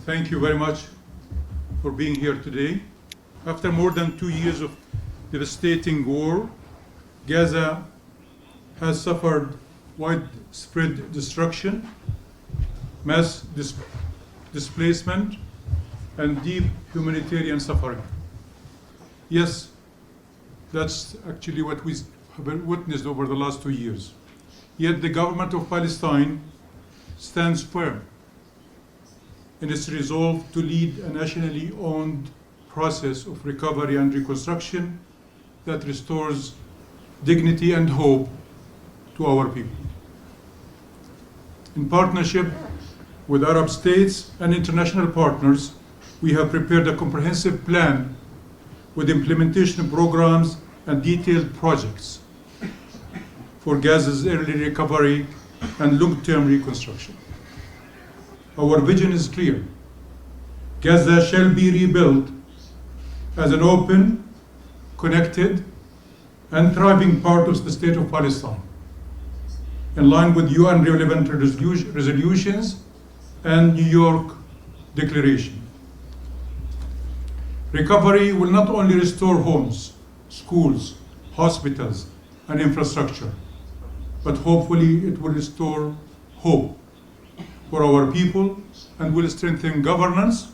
Thank you very much for being here today. After more than 2 years of devastating war, Gaza has suffered widespread destruction, mass displacement, and deep humanitarian suffering. Yes, that's actually what we have witnessed over the last 2 years. Yet the government of Palestine stands firm in its resolve to lead a nationally owned process of recovery and reconstruction that restores dignity and hope to our people. In partnership with Arab states and international partners, we have prepared a comprehensive plan with implementation programs and detailed projects for Gaza's early recovery and long-term reconstruction. Our vision is clear. Gaza shall be rebuilt as an open, connected, and thriving part of the state of Palestine, in line with UN relevant resolutions and New York Declaration. Recovery will not only restore homes, schools, hospitals, and infrastructure, but hopefully it will restore hope for our people and will strengthen governance,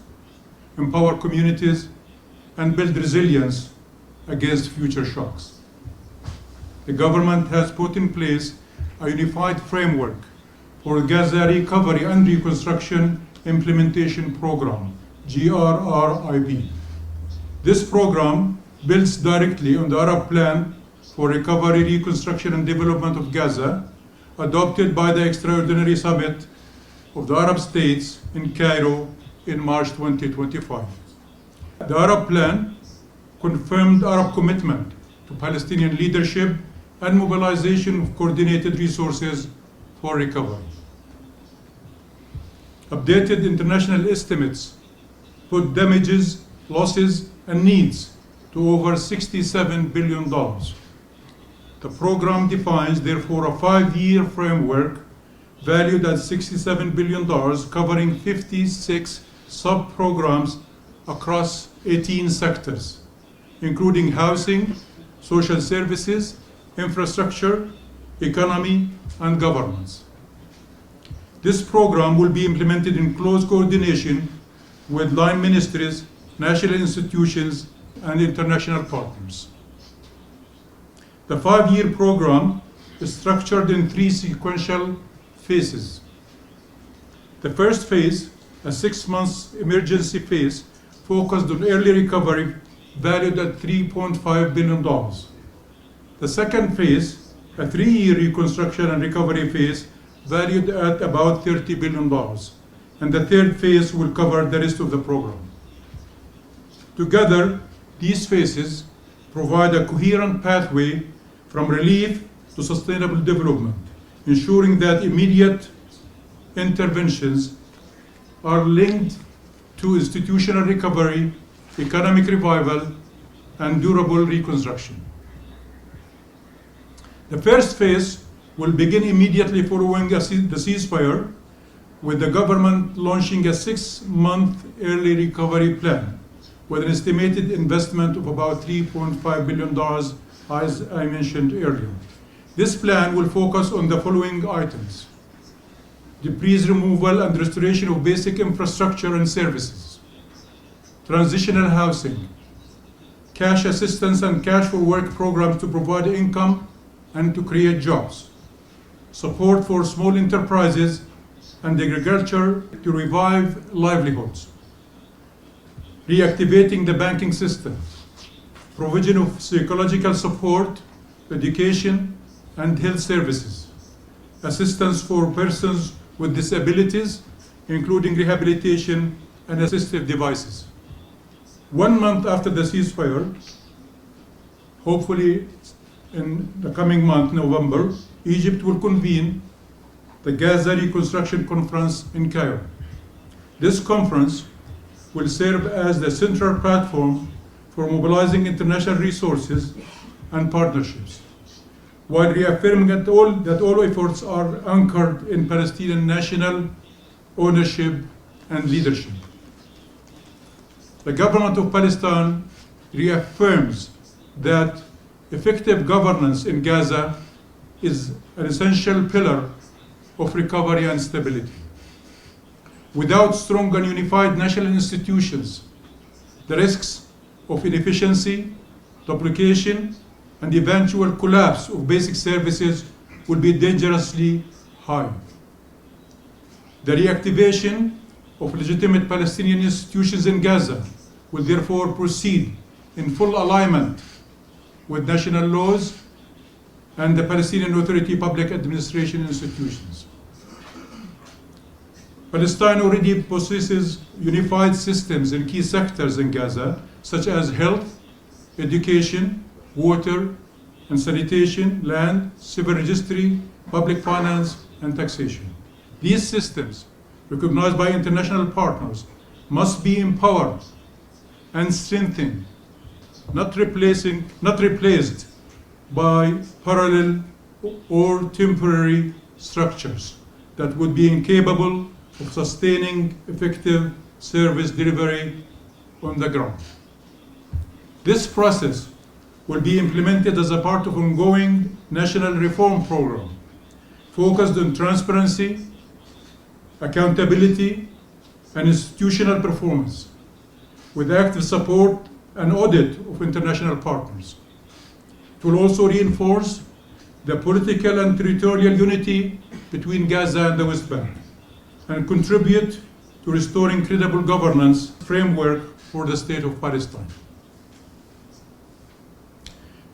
empower communities, and build resilience against future shocks. The government has put in place a unified framework for Gaza Recovery and Reconstruction Implementation Program, GRRIP. This program builds directly on the Arab Plan for Recovery, Reconstruction and Development of Gaza, adopted by the Extraordinary Summit of the Arab States in Cairo in March 2025. The Arab Plan confirmed Arab commitment to Palestinian leadership and mobilization of coordinated resources for recovery. Updated international estimates put damages, losses, and needs to over $67 billion. The program defines, therefore, a 5-year framework valued at $67 billion, covering 56 sub-programs across 18 sectors, including housing, social services, infrastructure, economy, and governance. This program will be implemented in close coordination with line ministries, national institutions, and international partners. The 5-year program is structured in 3 sequential phases. The first phase, a 6-month emergency phase, focused on early recovery, valued at $3.5 billion. The second phase, a 3-year reconstruction and recovery phase, valued at about $30 billion. And the third phase will cover the rest of the program. Together, these phases provide a coherent pathway from relief to sustainable development, ensuring that immediate interventions are linked to institutional recovery, economic revival, and durable reconstruction. The first phase will begin immediately following the ceasefire, with the government launching a 6-month early recovery plan with an estimated investment of about $3.5 billion, as I mentioned earlier. This plan will focus on the following items: debris removal and restoration of basic infrastructure and services, transitional housing, cash assistance and cash for work programs to provide income and to create jobs, support for small enterprises and agriculture to revive livelihoods, reactivating the banking system, provision of psychological support, education, and health services, assistance for persons with disabilities, including rehabilitation and assistive devices. 1 month after the ceasefire, hopefully in the coming month, November, Egypt will convene the Gaza Reconstruction Conference in Cairo. This conference will serve as the central platform for mobilizing international resources and partnerships, while reaffirming that all efforts are anchored in Palestinian national ownership and leadership. The government of Palestine reaffirms that effective governance in Gaza is an essential pillar of recovery and stability. Without strong and unified national institutions, the risks of inefficiency, duplication, and eventual collapse of basic services will be dangerously high. The reactivation of legitimate Palestinian institutions in Gaza will therefore proceed in full alignment with national laws and the Palestinian Authority public administration institutions. Palestine already possesses unified systems in key sectors in Gaza, such as health, education, water and sanitation, land, civil registry, public finance, and taxation. These systems, recognized by international partners, must be empowered and strengthened, not replaced by parallel or temporary structures that would be incapable of sustaining effective service delivery on the ground. This process will be implemented as a part of an ongoing national reform program focused on transparency, accountability, and institutional performance, with active support and audit of international partners. It will also reinforce the political and territorial unity between Gaza and the West Bank and contribute to restoring credible governance framework for the state of Palestine.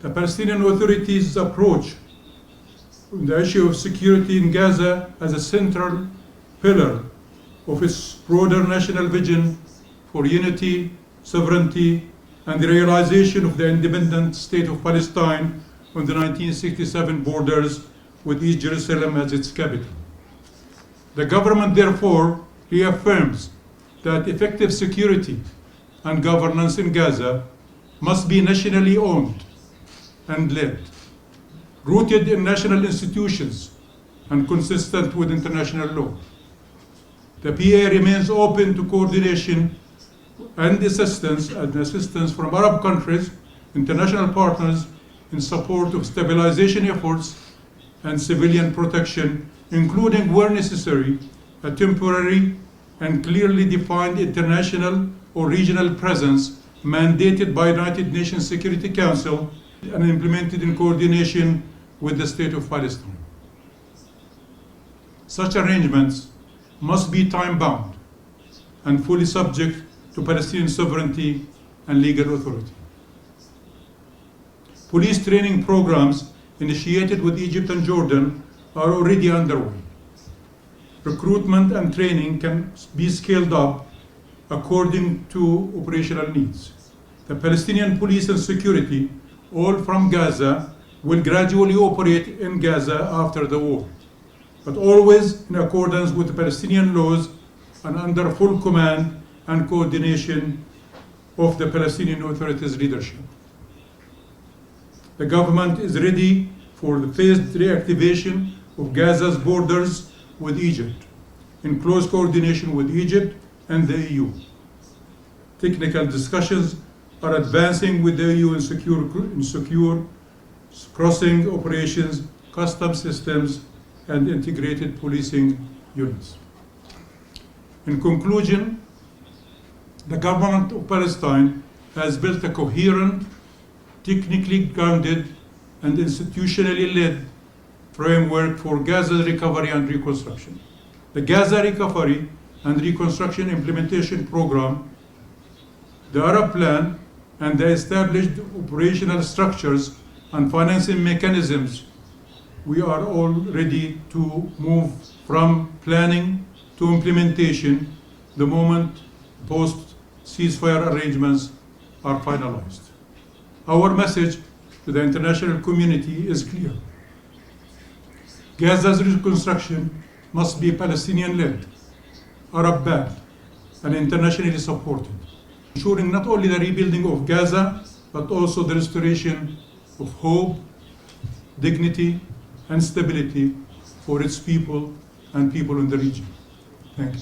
The Palestinian Authority's approach on the issue of security in Gaza as a central pillar of its broader national vision for unity, sovereignty, and the realization of the independent state of Palestine on the 1967 borders with East Jerusalem as its capital. The government therefore reaffirms that effective security and governance in Gaza must be nationally owned and led, rooted in national institutions and consistent with international law. The PA remains open to coordination and assistance from Arab countries, international partners in support of stabilization efforts and civilian protection, including where necessary, a temporary and clearly defined international or regional presence mandated by United Nations Security Council and implemented in coordination with the State of Palestine. Such arrangements must be time-bound and fully subject to Palestinian sovereignty and legal authority. Police training programs initiated with Egypt and Jordan are already underway. Recruitment and training can be scaled up according to operational needs. The Palestinian police and security, all from Gaza, will gradually operate in Gaza after the war, but always in accordance with the Palestinian laws and under full command and coordination of the Palestinian Authority's leadership. The government is ready for the phased reactivation of Gaza's borders with Egypt, in close coordination with Egypt and the EU. Technical discussions are advancing with the EU in secure crossing operations, custom systems, and integrated policing units. In conclusion, the government of Palestine has built a coherent, technically grounded, and institutionally led framework for Gaza's recovery and reconstruction. The Gaza Recovery and Reconstruction Implementation Program, the Arab Plan, and the established operational structures and financing mechanisms, we are all ready to move from planning to implementation the moment post-ceasefire arrangements are finalized. Our message to the international community is clear. Gaza's reconstruction must be Palestinian-led, Arab-backed, and internationally supported, ensuring not only the rebuilding of Gaza, but also the restoration of hope, dignity, and stability for its people and people in the region. Thank you.